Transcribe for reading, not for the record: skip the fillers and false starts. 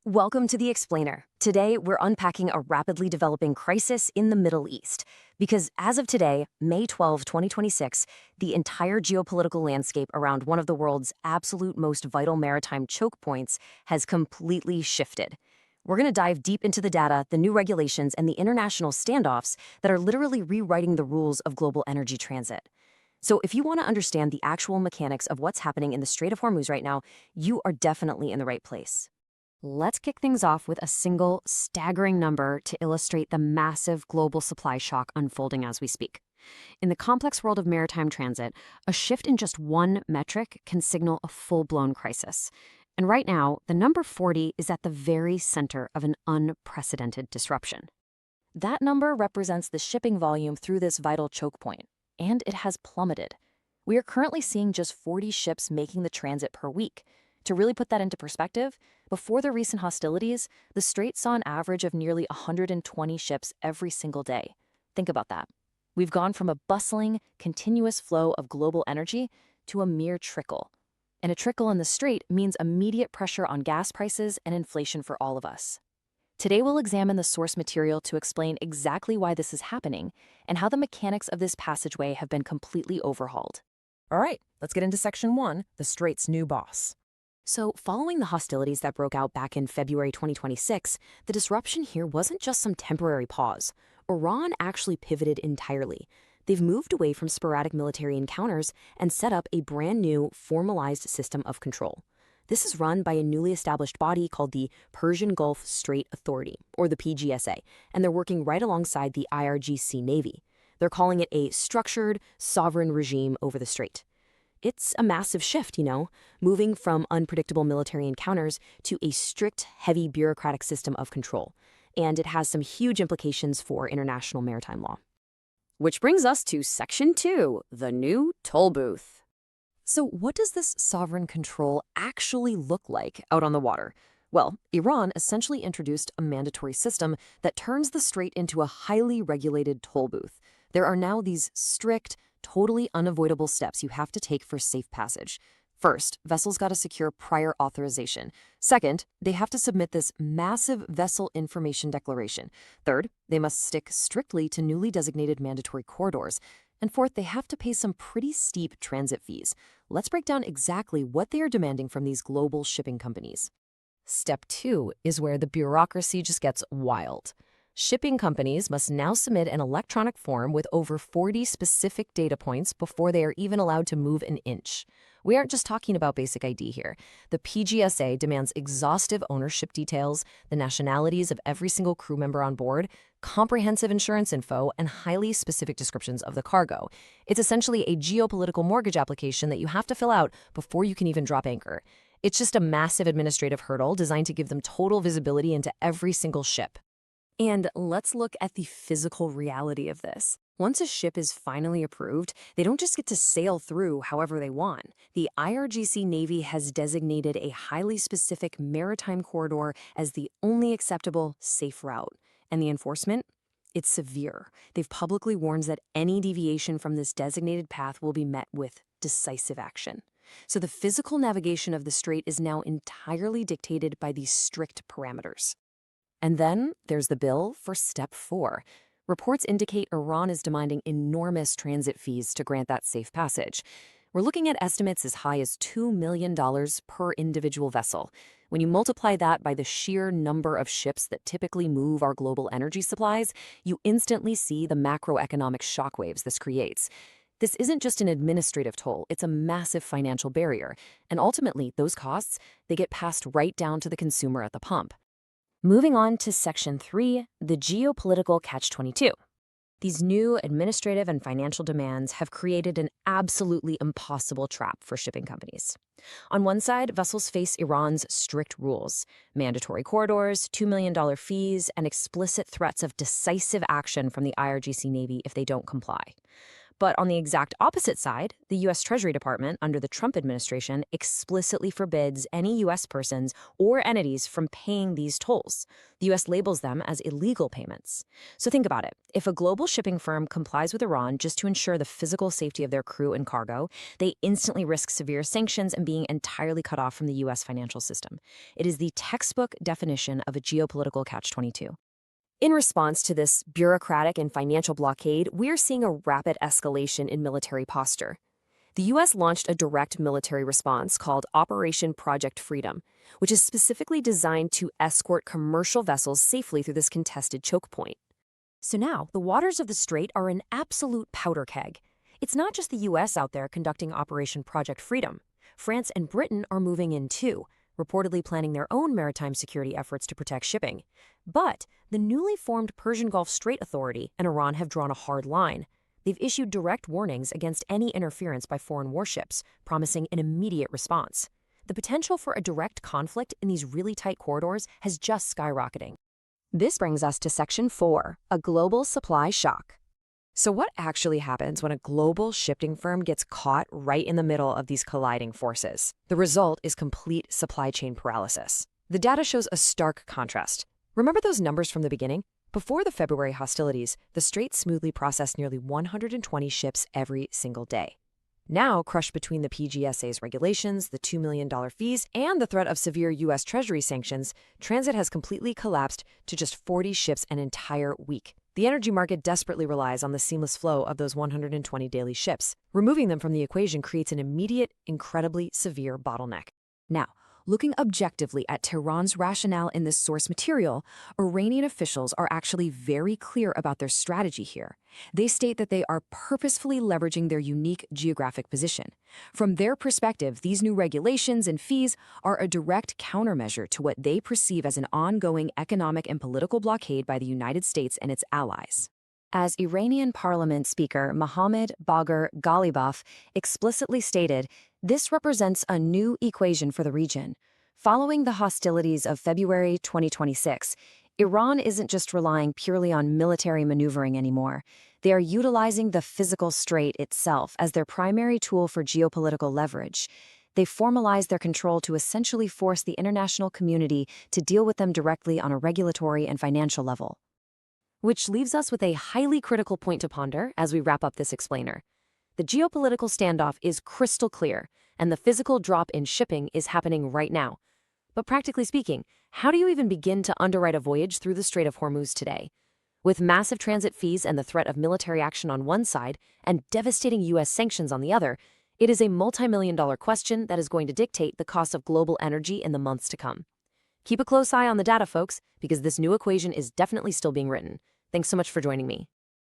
Welcome to The Explainer. Today, we're unpacking a rapidly developing crisis in the Middle East. Because as of today, May 12, 2026, the entire geopolitical landscape around one of the world's absolute most vital maritime choke points has completely shifted. We're going to dive deep into the data, the new regulations, and the international standoffs that are literally rewriting the rules of global energy transit. So if you want to understand the actual mechanics of what's happening in the Strait of Hormuz right now, you are definitely in the right place. Let's kick things off with a single, staggering number to illustrate the massive global supply shock unfolding as we speak. In the complex world of maritime transit, a shift in just one metric can signal a full-blown crisis. And right now, the number 40 is at the very center of an unprecedented disruption. That number represents the shipping volume through this vital choke point, and it has plummeted. We are currently seeing just 40 ships making the transit per week. To really put that into perspective, before the recent hostilities, the Strait saw an average of nearly 120 ships every single day. Think about that. We've gone from a bustling, continuous flow of global energy to a mere trickle. And a trickle in the Strait means immediate pressure on gas prices and inflation for all of us. Today, we'll examine the source material to explain exactly why this is happening and how the mechanics of this passageway have been completely overhauled. All right, let's get into Section 1, the Strait's new boss. So, following the hostilities that broke out back in February 2026, the disruption here wasn't just some temporary pause. Iran actually pivoted entirely. They've moved away from sporadic military encounters and set up a brand new, formalized system of control. This is run by a newly established body called the Persian Gulf Strait Authority, or the PGSA, and they're working right alongside the IRGC Navy. They're calling it a structured, sovereign regime over the strait. It's a massive shift, moving from unpredictable military encounters to a strict, heavy bureaucratic system of control. And it has some huge implications for international maritime law. Which brings us to Section 2, the new toll booth. So what does this sovereign control actually look like out on the water? Well, Iran essentially introduced a mandatory system that turns the strait into a highly regulated toll booth. There are now these strict, totally unavoidable steps you have to take for safe passage. First, vessels got to secure prior authorization. Second, they have to submit this massive vessel information declaration. Third, they must stick strictly to newly designated mandatory corridors. And fourth, they have to pay some pretty steep transit fees. Let's break down exactly what they are demanding from these global shipping companies. Step 2 is where the bureaucracy just gets wild. Shipping companies must now submit an electronic form with over 40 specific data points before they are even allowed to move an inch. We aren't just talking about basic ID here. The PGSA demands exhaustive ownership details, the nationalities of every single crew member on board, comprehensive insurance info, and highly specific descriptions of the cargo. It's essentially a geopolitical mortgage application that you have to fill out before you can even drop anchor. It's just a massive administrative hurdle designed to give them total visibility into every single ship. And let's look at the physical reality of this. Once a ship is finally approved, they don't just get to sail through however they want. The IRGC Navy has designated a highly specific maritime corridor as the only acceptable, safe route. And the enforcement? It's severe. They've publicly warned that any deviation from this designated path will be met with decisive action. So the physical navigation of the strait is now entirely dictated by these strict parameters. And then there's the bill for Step 4. Reports indicate Iran is demanding enormous transit fees to grant that safe passage. We're looking at estimates as high as $2 million per individual vessel. When you multiply that by the sheer number of ships that typically move our global energy supplies, you instantly see the macroeconomic shockwaves this creates. This isn't just an administrative toll, it's a massive financial barrier. And ultimately, those costs, they get passed right down to the consumer at the pump. Moving on to Section 3, the geopolitical catch-22. These new administrative and financial demands have created an absolutely impossible trap for shipping companies. On one side, vessels face Iran's strict rules, mandatory corridors, $2 million fees, and explicit threats of decisive action from the IRGC Navy if they don't comply. But on the exact opposite side, the US Treasury Department, under the Trump administration, explicitly forbids any US persons or entities from paying these tolls. The US labels them as illegal payments. So think about it. If a global shipping firm complies with Iran just to ensure the physical safety of their crew and cargo, they instantly risk severe sanctions and being entirely cut off from the US financial system. It is the textbook definition of a geopolitical catch-22. In response to this bureaucratic and financial blockade, we're seeing a rapid escalation in military posture. The U.S. launched a direct military response called Operation Project Freedom, which is specifically designed to escort commercial vessels safely through this contested choke point. So now, the waters of the strait are an absolute powder keg. It's not just the U.S. out there conducting Operation Project Freedom. France and Britain are moving in too, reportedly planning their own maritime security efforts to protect shipping. But the newly formed Persian Gulf Strait Authority and Iran have drawn a hard line. They've issued direct warnings against any interference by foreign warships, promising an immediate response. The potential for a direct conflict in these really tight corridors has just skyrocketing. This brings us to Section 4, a global supply shock. So what actually happens when a global shipping firm gets caught right in the middle of these colliding forces? The result is complete supply chain paralysis. The data shows a stark contrast. Remember those numbers from the beginning? Before the February hostilities, the Strait smoothly processed nearly 120 ships every single day. Now, crushed between the PGSA's regulations, the $2 million fees, and the threat of severe US Treasury sanctions, transit has completely collapsed to just 40 ships an entire week. The energy market desperately relies on the seamless flow of those 120 daily ships. Removing them from the equation creates an immediate, incredibly severe bottleneck. Now, looking objectively at Tehran's rationale in this source material, Iranian officials are actually very clear about their strategy here. They state that they are purposefully leveraging their unique geographic position. From their perspective, these new regulations and fees are a direct countermeasure to what they perceive as an ongoing economic and political blockade by the United States and its allies. As Iranian Parliament Speaker Mohammad Bagher Ghalibaf explicitly stated, this represents a new equation for the region. Following the hostilities of February 2026, Iran isn't just relying purely on military maneuvering anymore. They are utilizing the physical strait itself as their primary tool for geopolitical leverage. They formalized their control to essentially force the international community to deal with them directly on a regulatory and financial level. Which leaves us with a highly critical point to ponder as we wrap up this explainer. The geopolitical standoff is crystal clear, and the physical drop in shipping is happening right now. But practically speaking, how do you even begin to underwrite a voyage through the Strait of Hormuz today? With massive transit fees and the threat of military action on one side and devastating U.S. sanctions on the other, it is a multi-million-dollar question that is going to dictate the cost of global energy in the months to come. Keep a close eye on the data, folks, because this new equation is definitely still being written. Thanks so much for joining me.